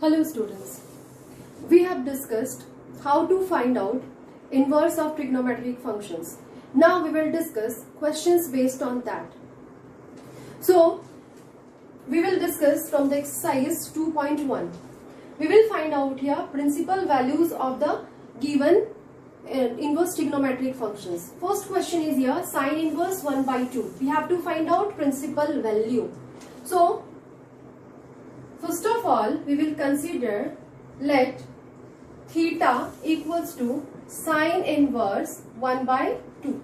Hello students, we have discussed how to find out inverse of trigonometric functions. Now we will discuss questions based on that. So we will discuss from the exercise 2.1. We will find out here principal values of the given inverse trigonometric functions. First question is here sine inverse 1 by 2. We have to find out principal value. So first of all, we will consider let theta equals to sine inverse 1 by 2.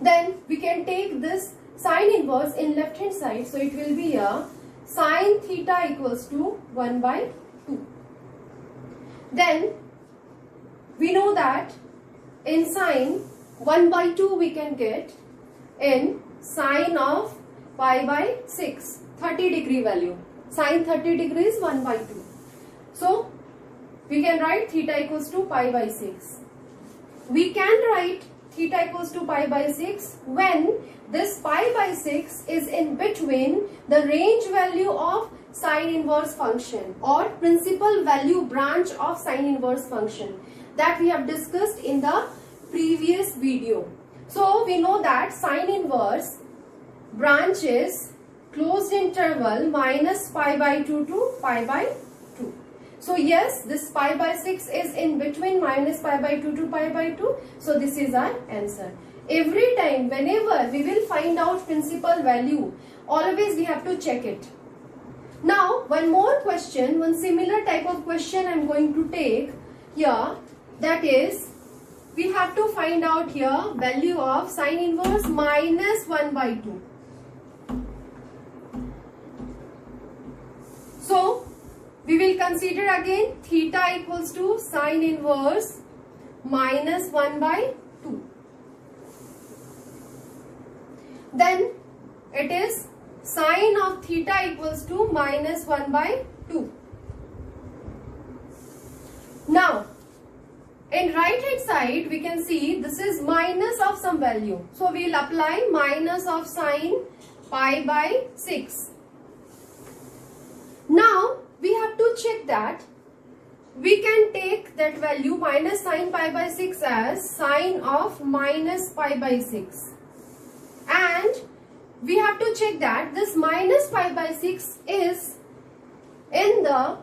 Then we can take this sine inverse in left hand side. So it will be a sine theta equals to 1 by 2. Then we know that in sine 1 by 2 we can get in sine of pi by 6. 30 degree value. Sine 30 degrees 1 by 2. So we can write theta equals to pi by 6. We can write theta equals to pi by 6 when this pi by 6 is in between the range value of sine inverse function or principal value branch of sine inverse function that we have discussed in the previous video. So we know that sine inverse branch is closed interval minus pi by 2 to pi by 2. So yes, this pi by 6 is in between minus pi by 2 to pi by 2. So this is our answer. Every time whenever we will find out principal value, always we have to check it. Now one more question, one similar type of question I am going to take here, that is we have to find out here value of sine inverse minus 1 by 2. So we will consider again theta equals to sine inverse minus 1 by 2. Then it is sine of theta equals to minus 1 by 2. Now in right hand side we can see this is minus of some value. So we will apply minus of sine pi by 6. Now we have to check that we can take that value minus sine pi by 6 as sine of minus pi by 6. And we have to check that this minus pi by 6 is in the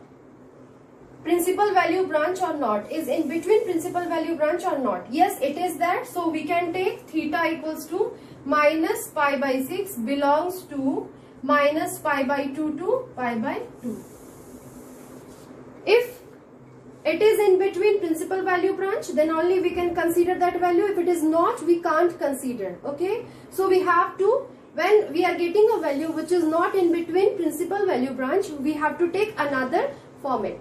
principal value branch or not, is in between principal value branch or not. Yes, it is that. So we can take theta equals to minus pi by 6 belongs to minus pi by 2 to pi by 2. If it is in between principal value branch, then only we can consider that value. If it is not, we can't consider. Okay. So we have to, when we are getting a value which is not in between principal value branch, we have to take another format.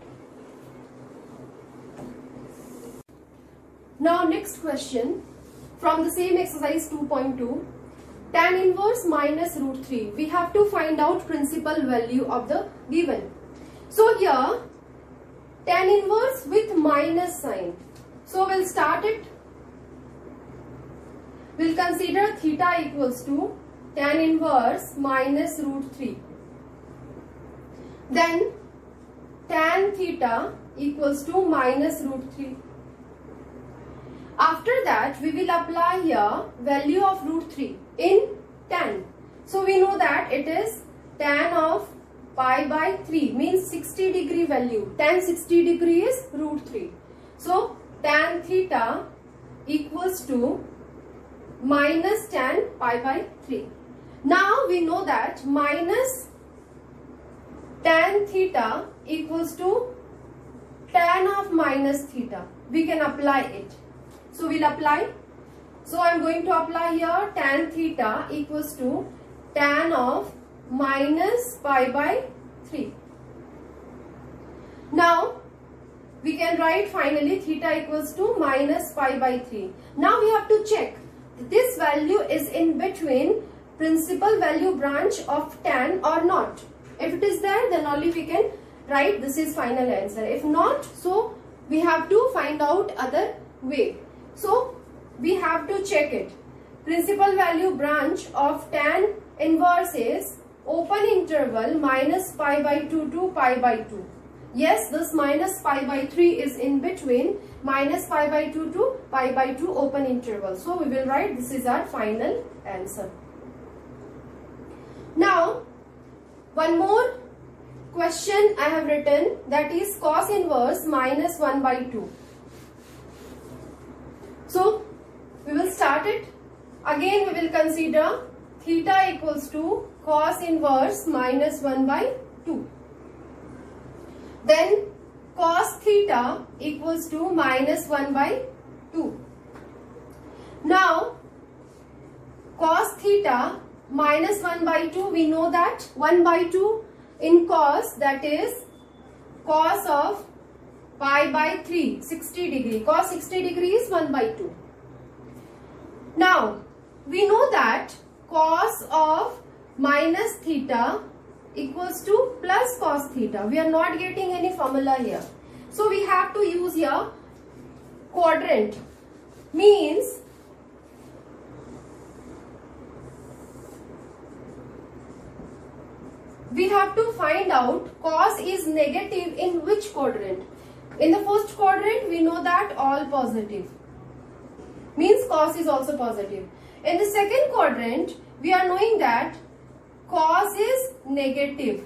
Now next question from the same exercise 2.2. Tan inverse minus root 3. We have to find out principal value of the given. So here tan inverse with minus sign. So we'll start it. We'll consider theta equals to tan inverse minus root 3. Then tan theta equals to minus root 3. After that, we will apply here value of root 3 in tan. So we know that it is tan of pi by 3 means 60 degree value. Tan 60 degree is root 3. So tan theta equals to minus tan pi by 3. Now we know that minus tan theta equals to tan of minus theta. We can apply it. So we'll apply. So I'm going to apply here tan theta equals to tan of minus pi by 3. Now we can write finally theta equals to minus pi by 3. Now we have to check this value is in between principal value branch of tan or not. If it is there, then only we can write this is final answer. If not, so we have to find out other way. So we have to check it. Principal value branch of tan inverse is open interval minus pi by 2 to pi by 2. Yes, this minus pi by 3 is in between minus pi by 2 to pi by 2 open interval. So we will write this is our final answer. Now, one more question I have written, that is cos inverse minus 1 by 2. So we will start it. Again we will consider theta equals to cos inverse minus 1 by 2. Then cos theta equals to minus 1 by 2. Now cos theta minus 1 by 2, we know that 1 by 2 in cos, that is cos of pi by 3, 60 degree. Cos 60 degree is 1 by 2. Now we know that cos of minus theta equals to plus cos theta. We are not getting any formula here. So we have to use here quadrant. Means we have to find out cos is negative in which quadrant. In the first quadrant we know that all positive. Means cos is also positive. In the second quadrant we are knowing that cos is negative.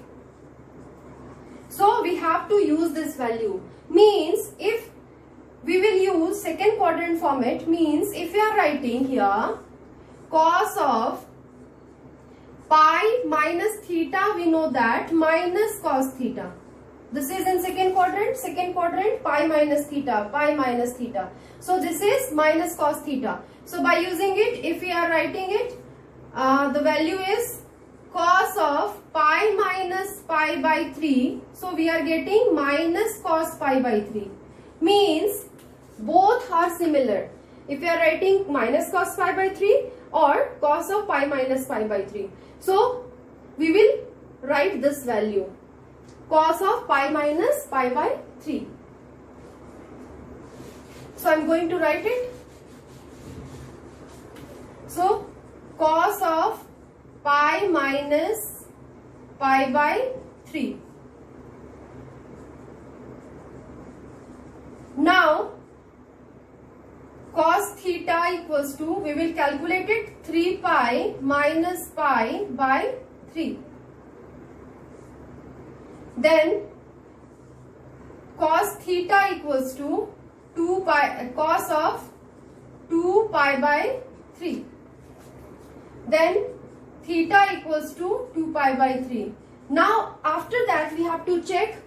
So we have to use this value. Means if we will use second quadrant format, means if we are writing here cos of pi minus theta, we know that minus cos theta. This is in second quadrant pi minus theta, pi minus theta. So this is minus cos theta. So by using it, if we are writing it, the value is cos of pi minus pi by 3. So we are getting minus cos pi by 3. Means both are similar. If we are writing minus cos pi by 3 or cos of pi minus pi by 3. So we will write this value, cos of pi minus pi by 3. So I am going to write it. So cos of pi minus pi by 3. Now cos theta equals to, we will calculate it, 3 pi minus pi by 3. Then cos theta equals to 2 pi, cos of 2 pi by 3. Then theta equals to 2 pi by 3. Now after that we have to check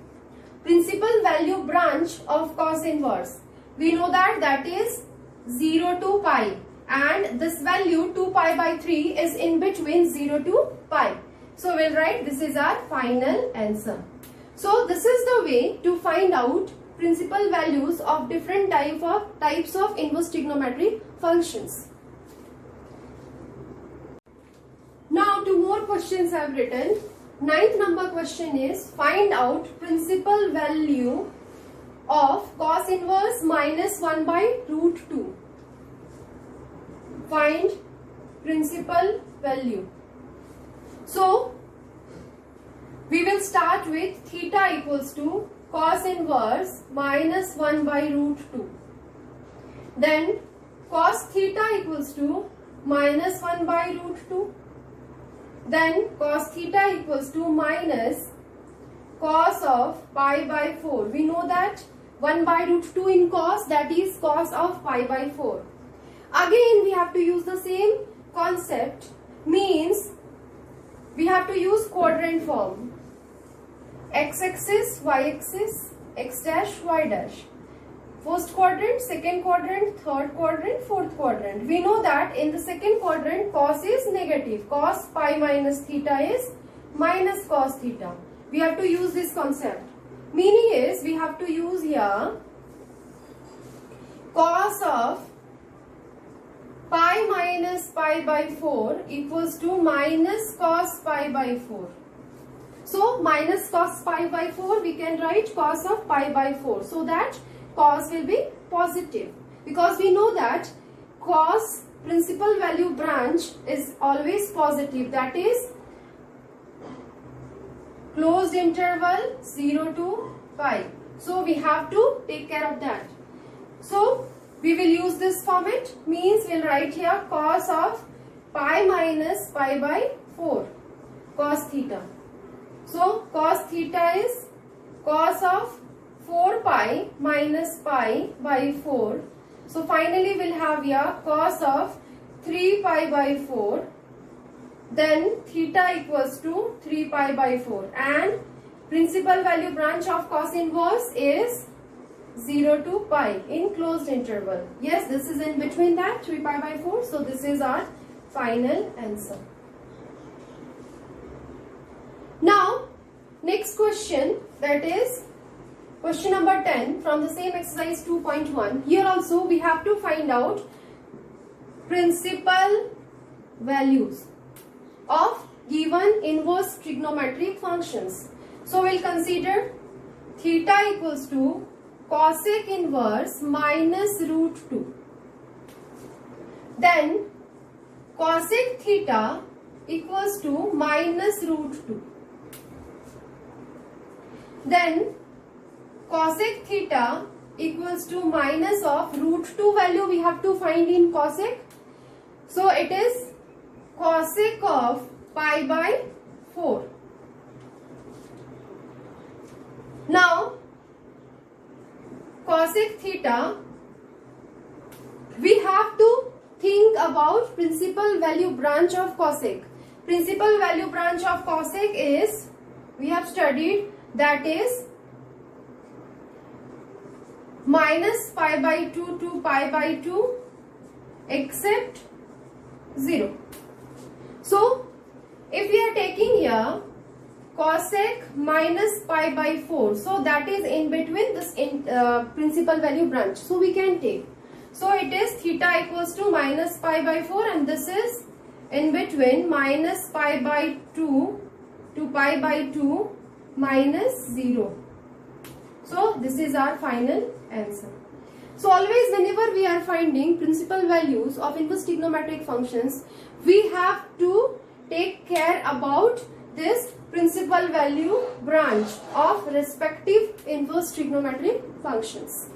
principal value branch of cos inverse. We know that that is 0 to pi, and this value 2 pi by 3 is in between 0 to pi. So we'll write this is our final answer. So this is the way to find out principal values of different types of inverse trigonometric functions. Now two more questions I have written. 9th number question is find out principal value of cos inverse minus 1 by root 2. Find principal value. So we will start with theta equals to cos inverse minus 1 by root 2. Then cos theta equals to minus 1 by root 2. Then cos theta equals to minus cos of pi by 4. We know that 1 by root 2 in cos, that is cos of pi by 4. Again we have to use the same concept, means we have to use quadrant form. X-axis, y-axis, x dash, y dash. First quadrant, second quadrant, third quadrant, fourth quadrant. We know that in the second quadrant cos is negative. Cos pi minus theta is minus cos theta. We have to use this concept. Meaning is we have to use here cos of pi minus pi by 4 equals to minus cos pi by 4. So minus cos pi by 4 we can write cos of pi by 4, so that cos will be positive, because we know that cos principal value branch is always positive, that is closed interval 0 to pi. So we have to take care of that. So we will use this format, means we'll write here cos of pi minus pi by 4, cos theta. So cos theta is cos of 4 pi minus pi by 4. So finally we'll have here cos of 3 pi by 4. Then theta equals to 3 pi by 4. And principal value branch of cos inverse is 0 to pi in closed interval. Yes, this is in between that 3 pi by 4. So this is our final answer. Now next question, that is question number 10 from the same exercise 2.1. Here also we have to find out principal values of given inverse trigonometric functions. So we'll consider theta equals to cosec inverse minus root 2. Then cosec theta equals to minus root 2. Then cosec theta equals to minus of root 2 value we have to find in cosec. So it is cosec of pi by 4. Now cosec theta, we have to think about principal value branch of cosec. Principal value branch of cosec is, we have studied, that is minus pi by 2 to pi by 2 except 0. So if we are taking here cosec minus pi by 4, so that is in between this principal value branch, so we can take. So it is theta equals to minus pi by 4, and this is in between minus pi by 2 to pi by 2 minus 0. So this is our final answer. So always whenever we are finding principal values of inverse trigonometric functions, we have to take care about this principal value branch of respective inverse trigonometric functions.